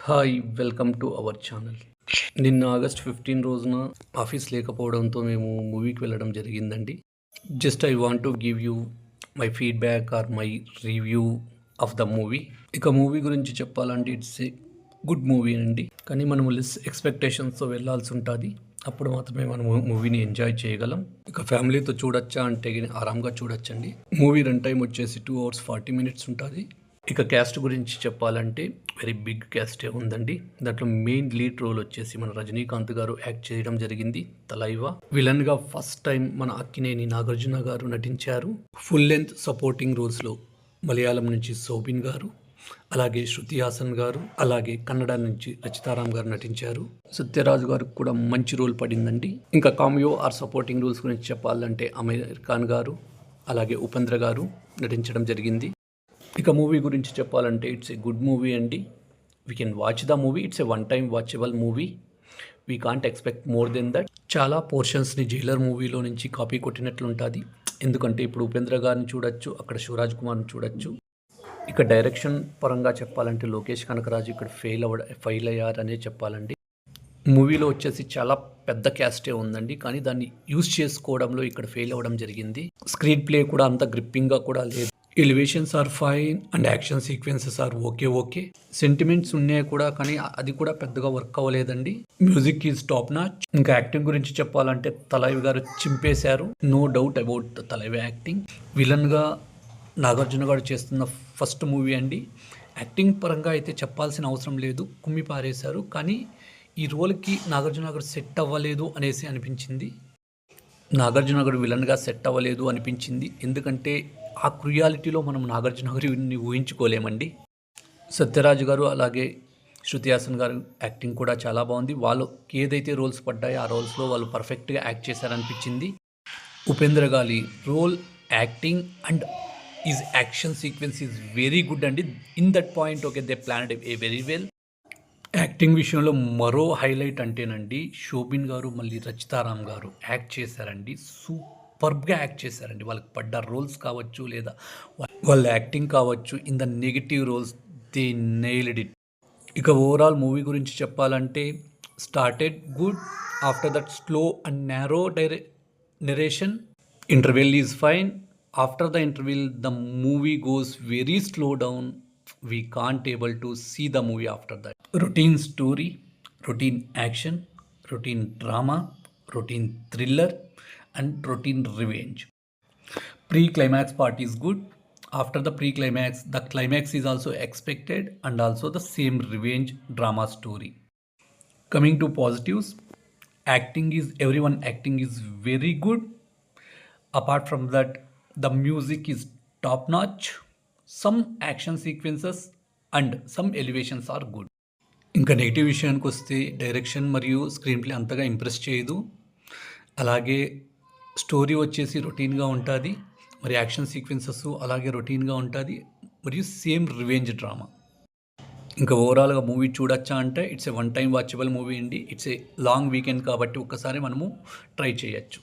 Hi welcome to our channel. నిన్న August 15 రోజున office లేకపోవడంతో మేము మూవీకి వెళ్ళడం జరిగిందండి. Just I want to give you my feedback or my review of the movie. ఇక మూవీ గురించి చెప్పాలంటే ఇట్స్ ఏ గుడ్ మూవీ అండి. కానీ మనము లెస్ ఎక్స్‌పెక్టేషన్స్‌తో వెళ్ళాల్సి ఉంటది. అప్పుడు మాత్రమే మనము మూవీని ఎంజాయ్ చేయగలం. ఇక ఫ్యామిలీతో చూడొచ్చా అంటే ఆరాంగా చూడొచ్చండి. మూవీ రన్ టైమ్ వచ్చేసి 2 hours 40 minutes ఉంటది. ఇక క్యాస్ట్ గురించి చెప్పాలంటే వెరీ బిగ్ క్యాస్టే ఉందండి. దాంట్లో మెయిన్ లీడ్ రోల్ వచ్చేసి మన రజనీకాంత్ గారు యాక్ట్ చేయడం జరిగింది తలైవా. విలన్గా ఫస్ట్ టైం మన అక్కినేని నాగార్జున గారు నటించారు. ఫుల్ లెంత్ సపోర్టింగ్ రోల్స్లో మలయాళం నుంచి సోబిన్ గారు, అలాగే శృతి హాసన్ గారు, అలాగే కన్నడ నుంచి రచితారాం గారు నటించారు. సత్యరాజు గారికి కూడా మంచి రోల్ పడిందండి. ఇంకా కామియో ఆర్ సపోర్టింగ్ రోల్స్ గురించి చెప్పాలంటే అమీర్ ఖాన్ గారు, అలాగే ఉపేంద్ర గారు నటించడం జరిగింది. ఇక మూవీ గురించి చెప్పాలంటే ఇట్స్ ఏ గుడ్ మూవీ అండి. We can watch the movie. It's a one time watchable movie. We can't expect more than that. చాలా పోర్షన్స్ని జైలర్ మూవీలో నుంచి కాపీ కొట్టినట్లు ఉంటుంది. ఎందుకంటే ఇప్పుడు ఉపేంద్ర గారిని చూడొచ్చు, అక్కడ శివరాజ్ కుమార్ని చూడొచ్చు. ఇక డైరెక్షన్ పరంగా చెప్పాలంటే లోకేష్ కనకరాజు ఇక్కడ ఫెయిల్ అయ్యారనే చెప్పాలండి. మూవీలో వచ్చేసి చాలా పెద్ద క్యాస్టే ఉందండి, కానీ దాన్ని యూజ్ చేసుకోవడంలో ఇక్కడ ఫెయిల్ అవ్వడం జరిగింది. స్క్రీన్ ప్లే కూడా అంత గ్రిప్పింగ్గా కూడా లేదు. Elevations are fine and action sequences are okay. Sentiments ఉన్నాయి కూడా, కానీ అది కూడా పెద్దగా వర్క్ అవ్వలేదండి. Music is top notch. ఇంకా యాక్టింగ్ గురించి చెప్పాలంటే తలైవి గారు చింపేశారు. No doubt about Thalaivi acting. విలన్గా నాగార్జున గారు చేస్తున్న ఫస్ట్ మూవీ అండి. యాక్టింగ్ పరంగా అయితే చెప్పాల్సిన అవసరం లేదు, కుమ్మి పారేశారు. కానీ ఈ రోల్కి నాగార్జున గారు సెట్ అవ్వలేదు అనేసి అనిపించింది. నాగార్జున గారు విలన్గా సెట్ అవ్వలేదు అనిపించింది. ఎందుకంటే ఆ క్రుయాలిటీలో మనం నాగార్జున గారిని ఊహించుకోలేమండి. సత్యరాజు గారు అలాగే శృతి హాసన్ గారు యాక్టింగ్ కూడా చాలా బాగుంది. వాళ్ళకి ఏదైతే రోల్స్ పడ్డాయో ఆ రోల్స్లో వాళ్ళు పర్ఫెక్ట్గా యాక్ట్ చేశారనిపించింది. ఉపేంద్ర గారి role, acting and is action sequence is very good అండి. In that point okay, they planned a very well. Acting విషయంలో మరో హైలైట్ అంటేనండి, శోభిన్ గారు మళ్ళీ రచితారాం గారు యాక్ట్ చేశారండి. సూపర్గా యాక్ట్ చేశారండి. వాళ్ళకి పడ్డ రోల్స్ కావచ్చు, లేదా వాళ్ళ యాక్టింగ్ కావచ్చు, in the negative roles they nailed it. ఇక ఓవరాల్ మూవీ గురించి చెప్పాలంటే started good, after that slow and narrow narration. Interval is fine. After the interval the movie goes very slow down. We can't able to see the movie after that. Routine story, routine action, routine drama, routine thriller and routine revenge. Pre-climax part is good. After the pre-climax, the climax is also expected and also the same revenge drama story. Coming to positives, everyone acting is very good. Apart from that, the music is top notch. Some action sequences and some elevations are good. ఇంకా negative విషయానికి వస్తే direction మరియు screen play అంతగా impress చేయదు. అలాగే story వచ్చేసి రొటీన్గా ఉంటుంది, మరి యాక్షన్ సీక్వెన్సెస్ అలాగే రొటీన్గా ఉంటుంది, మరియు సేమ్ రివెంజ్ డ్రామా. ఇంకా ఓవరాల్గా మూవీ చూడొచ్చా అంటే it's a one time watchable movie అండి. ఇట్స్ ఏ లాంగ్ వీకెండ్ కాబట్టి ఒక్కసారి మనము ట్రై చేయొచ్చు.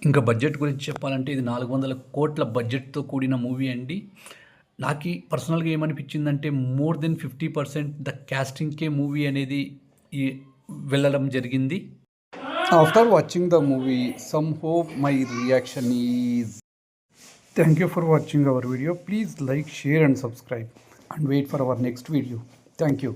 ఇంకా బడ్జెట్ గురించి చెప్పాలంటే ఇది 400 కోట్ల బడ్జెట్తో కూడిన మూవీ అండి. నాకు పర్సనల్గా ఏమనిపించిందంటే మోర్ దెన్ 50% ద క్యాస్టింగ్కే మూవీ అనేది వెళ్ళడం జరిగింది. After watching the movie some hope my reaction is thank you for watching our video. Please like, share and subscribe and wait for our next video. Thank you.